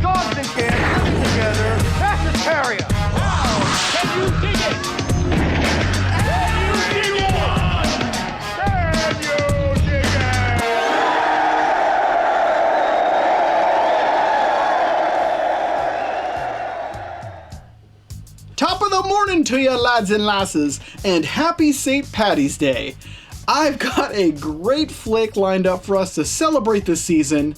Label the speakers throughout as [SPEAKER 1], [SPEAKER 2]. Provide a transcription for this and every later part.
[SPEAKER 1] Dogs and cats living together. That's hysteria. Wow! Can you dig it? Can you dig it? Can you dig it?
[SPEAKER 2] Top of the morning to you, lads and lasses, and happy St. Patty's Day. I've got a great flick lined up for us to celebrate this season.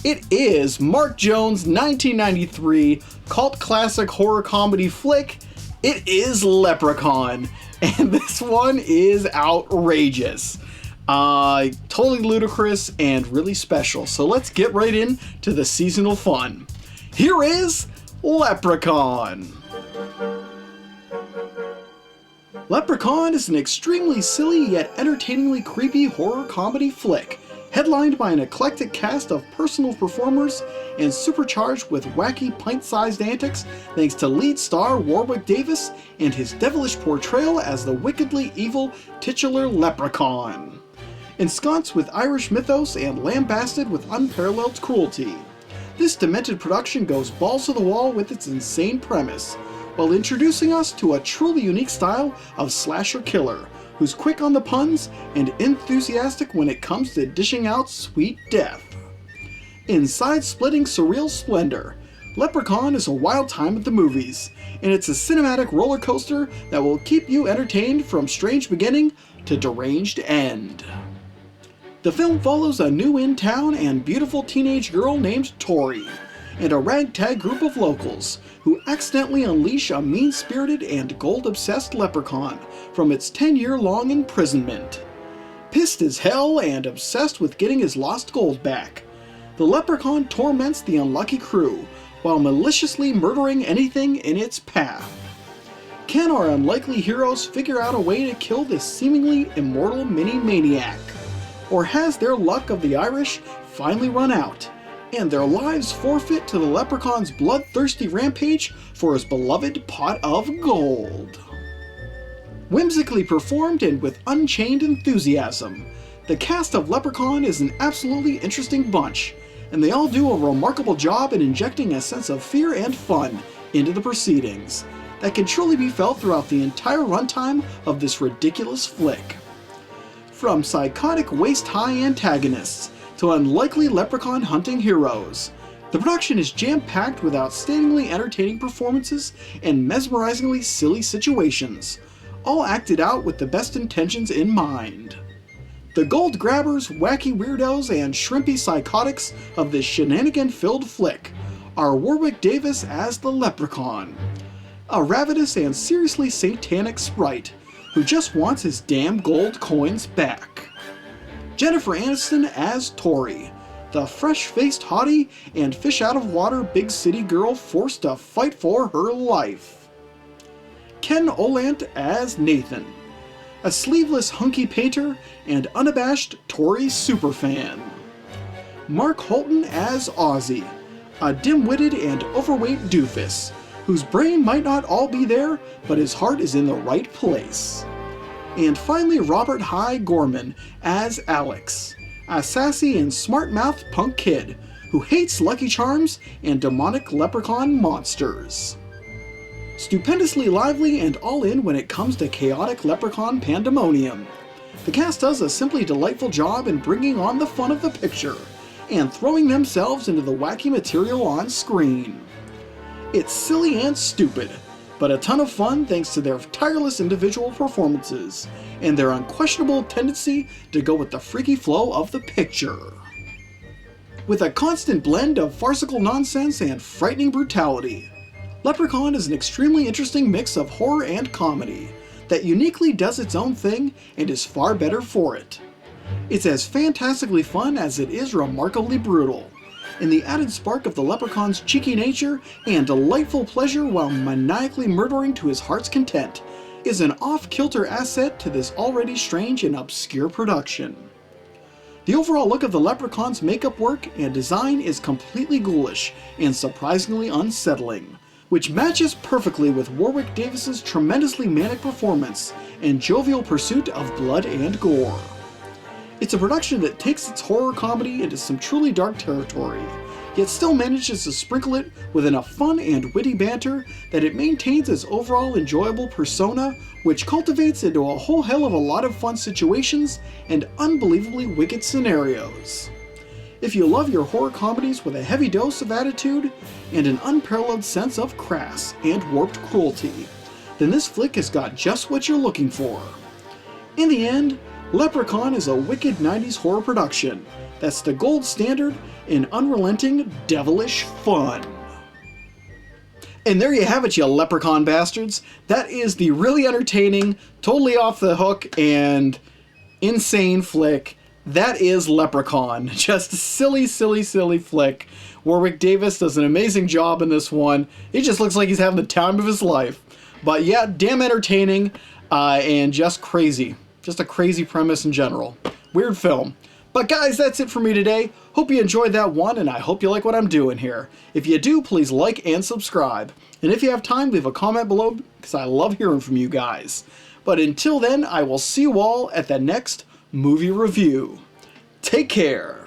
[SPEAKER 2] It is Mark Jones' 1993 cult classic horror comedy flick. It is Leprechaun, and this one is outrageous. Totally ludicrous and really special, so let's get right into the seasonal fun. Here is Leprechaun. Leprechaun is an extremely silly yet entertainingly creepy horror comedy flick, headlined by an eclectic cast of personal performers and supercharged with wacky pint-sized antics thanks to lead star Warwick Davis and his devilish portrayal as the wickedly evil titular Leprechaun. Ensconced with Irish mythos and lambasted with unparalleled cruelty, this demented production goes balls to the wall with its insane premise, while introducing us to a truly unique style of slasher killer, who's quick on the puns and enthusiastic when it comes to dishing out sweet death. In side-splitting surreal splendor, Leprechaun is a wild time at the movies, and it's a cinematic roller coaster that will keep you entertained from strange beginning to deranged end. The film follows a new in-town and beautiful teenage girl named Tori, and a ragtag group of locals who accidentally unleash a mean-spirited and gold-obsessed leprechaun from its 10-year-long imprisonment. Pissed as hell and obsessed with getting his lost gold back, the leprechaun torments the unlucky crew while maliciously murdering anything in its path. Can our unlikely heroes figure out a way to kill this seemingly immortal mini-maniac? Or has their luck of the Irish finally run out, and their lives forfeit to the leprechaun's bloodthirsty rampage for his beloved pot of gold? Whimsically performed and with unchained enthusiasm, the cast of Leprechaun is an absolutely interesting bunch, and they all do a remarkable job in injecting a sense of fear and fun into the proceedings that can truly be felt throughout the entire runtime of this ridiculous flick. From psychotic waist-high antagonists to unlikely leprechaun hunting heroes, the production is jam-packed with outstandingly entertaining performances and mesmerizingly silly situations, all acted out with the best intentions in mind. The gold grabbers, wacky weirdos, and shrimpy psychotics of this shenanigan-filled flick are Warwick Davis as the Leprechaun, a ravenous and seriously satanic sprite who just wants his damn gold coins back. Jennifer Aniston as Tori, the fresh-faced hottie and fish-out-of-water big city girl forced to fight for her life. Ken Olant as Nathan, a sleeveless hunky painter and unabashed Tori superfan. Mark Holton as Ozzy, a dim-witted and overweight doofus, whose brain might not all be there, but his heart is in the right place. And finally Robert Hy Gorman as Alex, a sassy and smart-mouthed punk kid who hates Lucky Charms and demonic leprechaun monsters. Stupendously lively and all in when it comes to chaotic leprechaun pandemonium, the cast does a simply delightful job in bringing on the fun of the picture and throwing themselves into the wacky material on screen. It's silly and stupid, but a ton of fun thanks to their tireless individual performances and their unquestionable tendency to go with the freaky flow of the picture. With a constant blend of farcical nonsense and frightening brutality, Leprechaun is an extremely interesting mix of horror and comedy that uniquely does its own thing and is far better for it. It's as fantastically fun as it is remarkably brutal, and the added spark of the Leprechaun's cheeky nature and delightful pleasure while maniacally murdering to his heart's content is an off-kilter asset to this already strange and obscure production. The overall look of the Leprechaun's makeup work and design is completely ghoulish and surprisingly unsettling, which matches perfectly with Warwick Davis's tremendously manic performance and jovial pursuit of blood and gore. It's a production that takes its horror comedy into some truly dark territory, yet still manages to sprinkle it with enough fun and witty banter that it maintains its overall enjoyable persona, which cultivates into a whole hell of a lot of fun situations and unbelievably wicked scenarios. If you love your horror comedies with a heavy dose of attitude and an unparalleled sense of crass and warped cruelty, then this flick has got just what you're looking for. In the end, Leprechaun is a wicked 90s horror production that's the gold standard in unrelenting, devilish fun. And there you have it, you leprechaun bastards. That is the really entertaining, totally off the hook, and insane flick. That is Leprechaun. Just a silly, silly, silly flick. Warwick Davis does an amazing job in this one. He just looks like he's having the time of his life. But yeah, damn entertaining, and just crazy. Just a crazy premise in general. Weird film. But guys, that's it for me today. Hope you enjoyed that one, and I hope you like what I'm doing here. If you do, please like and subscribe. And if you have time, leave a comment below, because I love hearing from you guys. But until then, I will see you all at the next movie review. Take care.